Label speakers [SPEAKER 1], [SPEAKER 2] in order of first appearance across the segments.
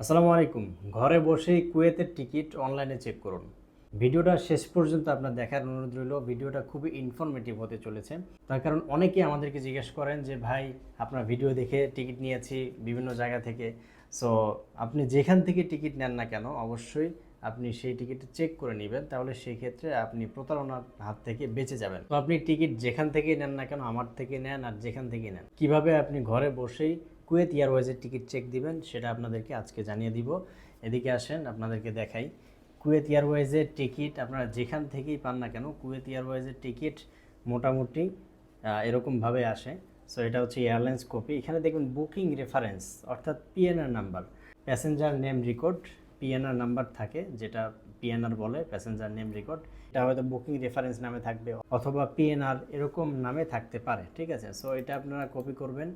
[SPEAKER 1] আসসালামু আলাইকুম। ঘরে বসেই কুয়েতের টিকিট অনলাইনে চেক করুন। ভিডিওটা শেষ পর্যন্ত আপনার দেখার অনুরোধ রইল। ভিডিওটা খুবই ইনফরমেটিভ হতে চলেছে। তার কারণ অনেকেই আমাদেরকে জিজ্ঞেস করেন যে ভাই, আপনার ভিডিও দেখে টিকিট নিয়েছি বিভিন্ন জায়গা থেকে। সো আপনি যেখান থেকে টিকিট নেন না কেন অবশ্যই আপনি সেই টিকিট চেক করে নেবেন, তাহলে সেই ক্ষেত্রে আপনি প্রতারণার হাত থেকে বেঁচে যাবেন। তো আপনি টিকিট যেখান থেকেই নেন না কেন, আমার থেকে নেন আর যেখান থেকেই নেন, কিভাবে আপনি ঘরে বসেই কুয়েত এয়ারওয়েজের টিকিট চেক দিবেন সেটা আপনাদেরকে আজকে জানিয়ে দিব। এদিকে আসেন আপনাদেরকে দেখাই। কুয়েত এয়ারওয়েজের টিকিট আপনারা যেখান থেকেই পান না কেন, কুয়েত এয়ারওয়েজের টিকিট মোটামুটি এরকমভাবে আসে। সো এটা হচ্ছে এয়ারলাইন্স কপি। এখানে দেখুন বুকিং রেফারেন্স অর্থাৎ PNR number, passenger name record, PNR number থাকে, যেটা পিএনআর বলে, প্যাসেঞ্জার নেম রেকর্ড। এটা হয়তো বুকিং রেফারেন্স নামে থাকবে অথবা পিএনআর এরকম নামে থাকতে পারে, ঠিক আছে। সো এটা আপনারা কপি করবেন।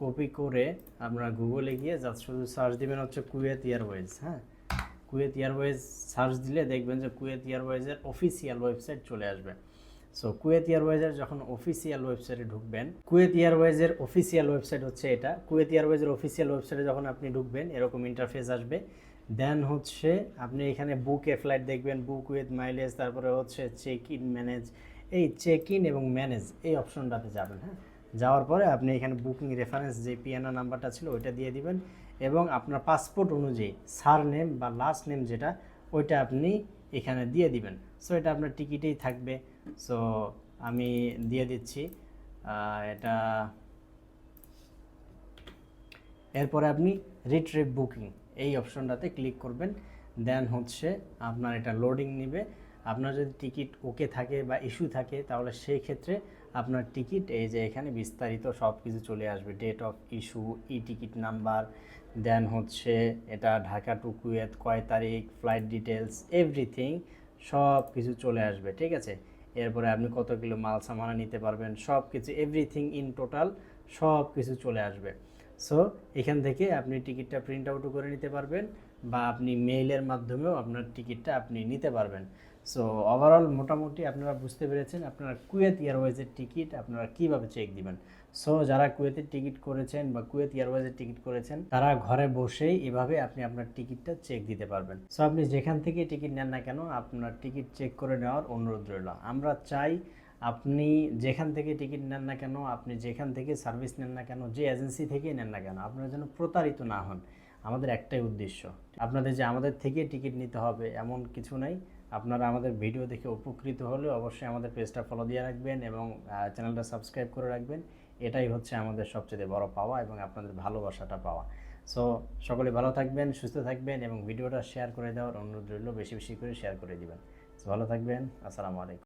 [SPEAKER 1] কপি করে আপনারা গুগলে গিয়ে জাস্ট শুধু সার্চ দিবেন হচ্ছে কুয়েত এয়ারওয়েজ। হ্যাঁ, কুয়েত এয়ারওয়েজ সার্চ দিলে দেখবেন যে কুয়েত এয়ারওয়েজের অফিসিয়াল ওয়েবসাইট চলে আসবে। সো কুয়েত এয়ারওয়েজের যখন অফিসিয়াল ওয়েবসাইটে ঢুকবেন, কুয়েত এয়ারওয়েজের অফিসিয়াল ওয়েবসাইট হচ্ছে এটা। কুয়েত এয়ারওয়েজের অফিসিয়াল ওয়েবসাইটে যখন আপনি ঢুকবেন এরকম ইন্টারফেস আসবে। দেন হচ্ছে আপনি এখানে বুক এ ফ্লাইট দেখবেন, বুক উইথ মাইলেজ, তারপরে হচ্ছে চেক ইন ম্যানেজ। এই চেক ইন এবং ম্যানেজ এই অপশনটাতে যাবেন। হ্যাঁ, যাওয়ার পরে আপনি এখানে বুকিং রেফারেন্স যে পিএনআর নাম্বারটা ছিল ওইটা দিয়ে দিবেন এবং আপনার পাসপোর্ট অনুযায়ী সার নেম বা লাস্ট নেম যেটা, ওইটা আপনি এখানে দিয়ে দিবেন। সো এটা আপনার টিকিটেই থাকবে। সো আমি দিয়ে দিচ্ছি এটা। এরপরে আপনি রিট্রিভ বুকিং এই অপশনটাতে ক্লিক করবেন। দেন হচ্ছে আপনার এটা লোডিং নেবে। আপনার যদি টিকিট ওকে থাকে বা ইস্যু থাকে তাহলে সেই ক্ষেত্রে আপনার টিকিট এই যে এখানে বিস্তারিত সব কিছু চলে আসবে, date of issue, e ticket number, then হচ্ছে এটা ঢাকা টু কুয়েত কয় তারিখ, ফ্লাইট ডিটেলস, এভরিথিং সব কিছু চলে আসবে, ঠিক আছে। এরপরে আপনি কত কিলো মাল সামানা নিতে পারবেন, সব কিছু এভরিথিং ইন টোটাল সব কিছু চলে আসবে। সো এখান থেকে আপনি টিকিটটা প্রিন্ট আউটও করে নিতে পারবেন বা আপনি মেইলের মাধ্যমেও আপনার টিকিটটা আপনি নিতে পারবেন। সো ওভারঅল মোটামুটি আপনারা বুঝতে পেরেছেন আপনারা কুয়েত এয়ারওয়েজের টিকিট আপনারা কীভাবে চেক দিবেন। সো যারা কুয়েতের টিকিট করেছেন বা কুয়েত এয়ারওয়েজের টিকিট করেছেন তারা ঘরে বসেই এভাবে আপনি আপনার টিকিটটা চেক দিতে পারবেন। সো আপনি যেখান থেকে টিকিট নেন না কেন আপনার টিকিট চেক করে নেওয়ার অনুরোধ রইল। আমরা চাই আপনি যেখান থেকে টিকিট নেন না কেন, আপনি যেখান থেকে সার্ভিস নেন না কেন, যে এজেন্সি থেকেই নেন না কেন, আপনারা যেন প্রতারিত না হন। আমাদের একটাই উদ্দেশ্য, আপনাদের যে আমাদের থেকে টিকিট নিতে হবে এমন কিছু নাই। আপনারা আমাদের ভিডিও দেখে উপকৃত হলে অবশ্যই আমাদের পেজটা ফলো দিয়ে রাখবেন এবং চ্যানেলটা সাবস্ক্রাইব করে রাখবেন। এটাই হচ্ছে আমাদের সবচেয়ে বড় পাওয়া এবং আপনাদের ভালোবাসাটা পাওয়া। সো সকলে ভালো থাকবেন, সুস্থ থাকবেন এবং ভিডিওটা শেয়ার করে দেওয়ার অনুরোধ রইল, বেশি বেশি করে শেয়ার করে দিবেন। সো ভালো থাকবেন। আসসালামু আলাইকুম।